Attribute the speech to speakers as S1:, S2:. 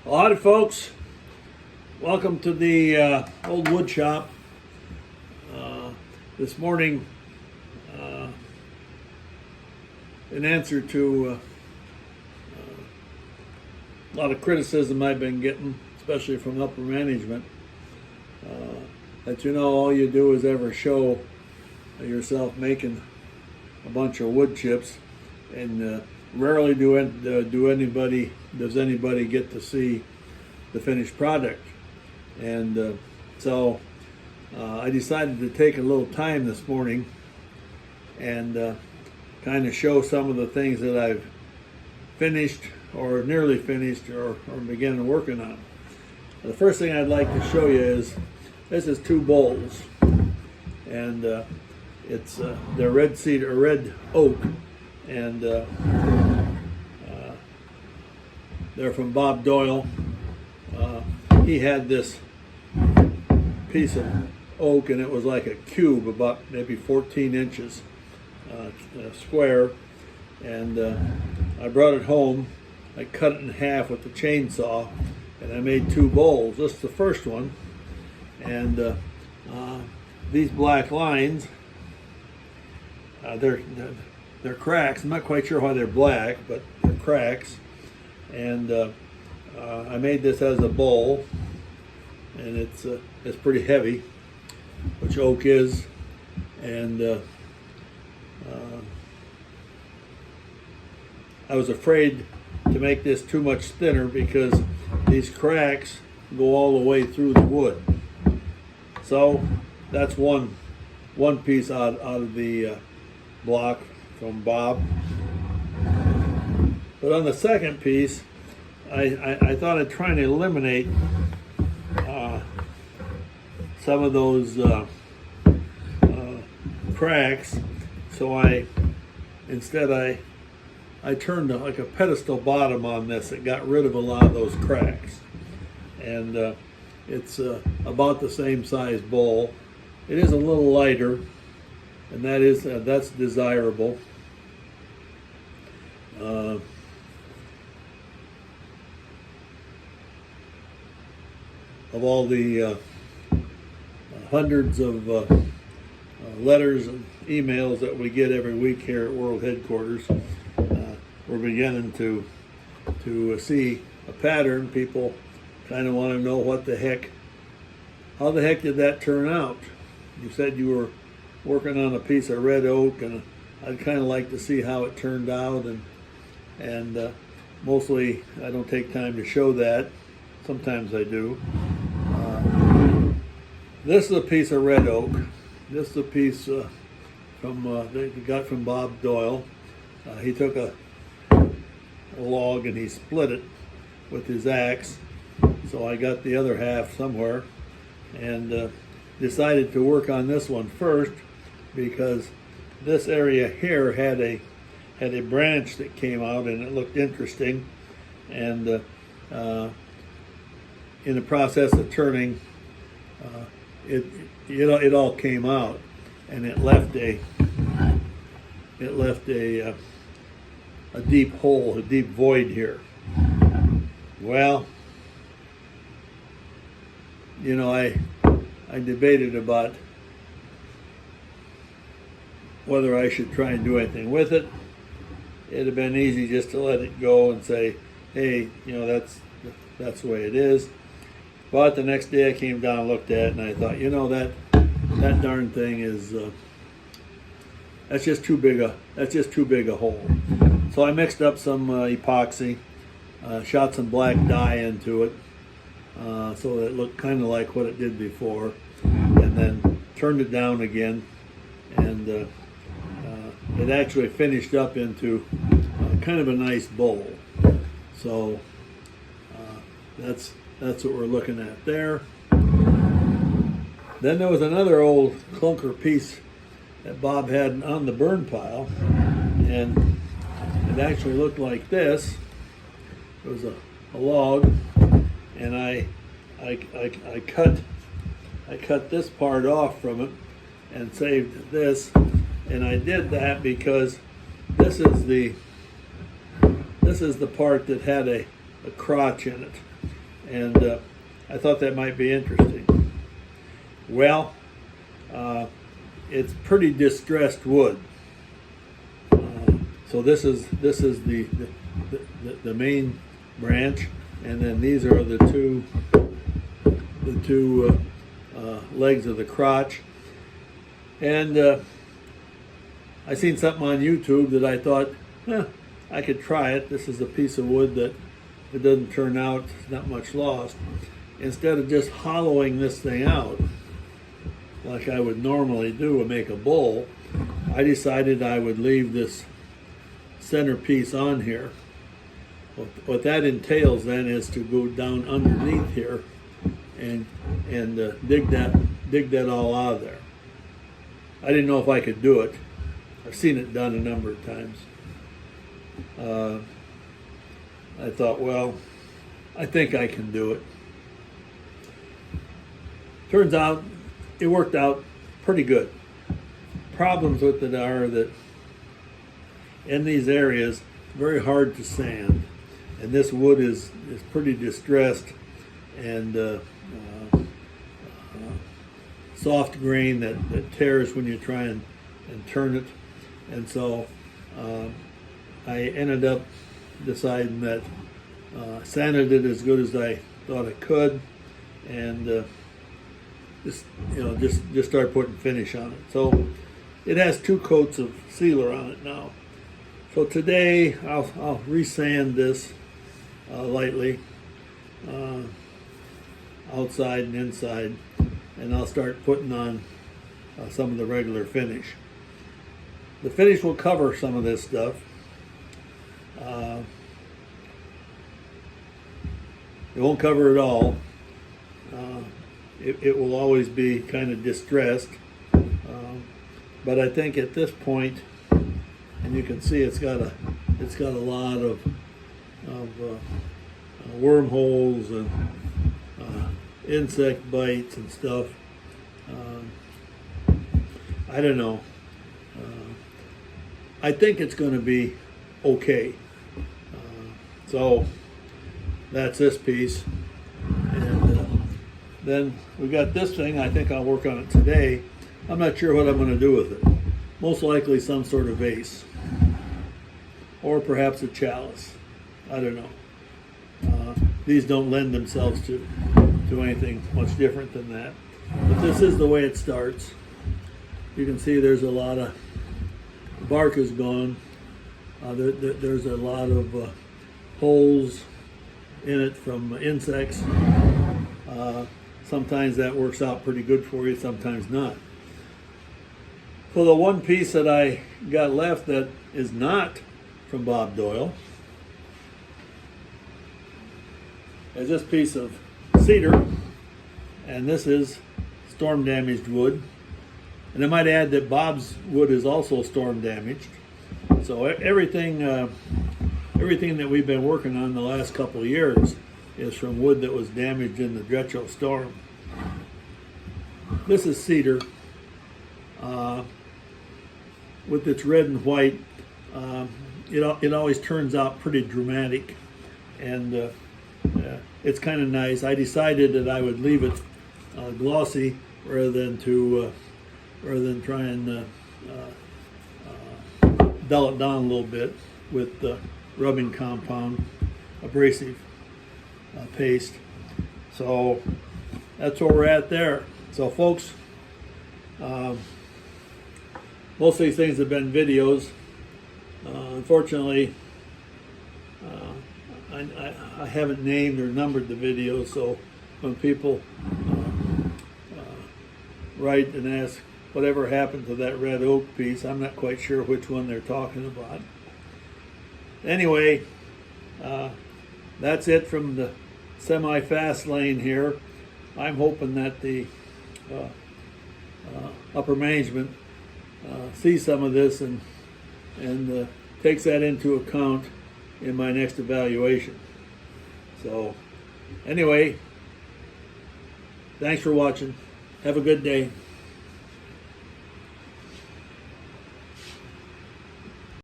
S1: Howdy, folks. Welcome to the old wood shop. This morning, in answer to a lot of criticism I've been getting, especially from upper management, that all you do is ever show yourself making a bunch of wood chips, and rarely does anybody get to see the finished product. And so I decided to take a little time this morning and kind of show some of the things that I've finished or nearly finished or beginning working on. The first thing I'd like to show you is this is two bowls, and it's they're red cedar, red oak, and they're from Bob Doyle. He had this piece of oak, and it was like a cube, about maybe 14 inches square, and I brought it home. I cut it in half with the chainsaw, and I made two bowls. This is the first one, and these black lines, they're cracks. I'm not quite sure why they're black, but they're cracks. And I made this as a bowl, and it's pretty heavy, which oak is, and I was afraid to make this too much thinner because these cracks go all the way through the wood. So that's one piece out of the block from Bob. But on the second piece, I thought I'd try and eliminate some of those cracks. So I turned like a pedestal bottom on this. It got rid of a lot of those cracks, and it's about the same size bowl. It is a little lighter, and that's desirable. Of all the hundreds of letters and emails that we get every week here at World Headquarters, we're beginning to see a pattern. People kind of want to know how the heck did that turn out? You said you were working on a piece of red oak, and I'd kind of like to see how it turned out, and mostly I don't take time to show that. Sometimes I do. This is a piece of red oak. This is a piece they got from Bob Doyle. He took a log and he split it with his axe. So I got the other half somewhere, and decided to work on this one first because this area here had a branch that came out, and it looked interesting. And in the process of turning, it all came out, and it left a deep hole, a deep void here. Well, I debated about whether I should try and do anything with it. It'd have been easy just to let it go and say, hey, that's the way it is. But the next day I came down and looked at it, and I thought, that darn thing is that's just too big a hole. So I mixed up some epoxy, shot some black dye into it, so that it looked kind of like what it did before, and then turned it down again, and it actually finished up into kind of a nice bowl. So that's what we're looking at there. Then there was another old clunker piece that Bob had on the burn pile, and it actually looked like this. It was a log, and I cut this part off from it and saved this. And I did that because this is the part that had a crotch in it. and I thought that might be interesting. Well, it's pretty distressed wood. So this is the main branch, and then these are the two legs of the crotch. And I seen something on YouTube that I thought, I could try it. This is a piece of wood that, if it doesn't turn out, it's not much lost. Instead of just hollowing this thing out like I would normally do and make a bowl, I decided I would leave this centerpiece on here. What that entails then is to go down underneath here and dig that all out of there. I didn't know if I could do it. I've seen it done a number of times. I thought, well, I think I can do it. Turns out it worked out pretty good. Problems with it are that in these areas, it's very hard to sand, and this wood is pretty distressed and soft grain that tears when you try and turn it. And so I ended up deciding that sanded it as good as I thought I could, and just start putting finish on it. So it has 2 coats of sealer on it now. So today I'll resand this lightly, outside and inside, and I'll start putting on some of the regular finish. The finish will cover some of this stuff. It won't cover it all. It will always be kind of distressed, but I think at this point, and you can see it's got a lot of wormholes and insect bites and stuff. I don't know. I think it's going to be okay. So that's this piece. And then we got this thing. I think I'll work on it today. I'm not sure what I'm going to do with it. Most likely some sort of vase. Or perhaps a chalice. I don't know. These don't lend themselves to anything much different than that. But this is the way it starts. You can see there's a lot of bark is gone. There's a lot of holes in it from insects. Sometimes that works out pretty good for you, sometimes not. So the one piece that I got left that is not from Bob Doyle is this piece of cedar, and this is storm damaged wood. And I might add that Bob's wood is also storm damaged. So everything that we've been working on the last couple of years is from wood that was damaged in the Dretchow storm. This is cedar. With its red and white, it always turns out pretty dramatic, and it's kind of nice. I decided that I would leave it glossy rather than try and dull it down a little bit with rubbing compound, abrasive paste. So that's where we're at there. So folks, most of these things have been videos. Unfortunately, I haven't named or numbered the videos, so when people write and ask whatever happened to that red oak piece, I'm not quite sure which one they're talking about. Anyway, that's it from the semi-fast lane here. I'm hoping that the upper management sees some of this and takes that into account in my next evaluation. So anyway, thanks for watching. Have a good day.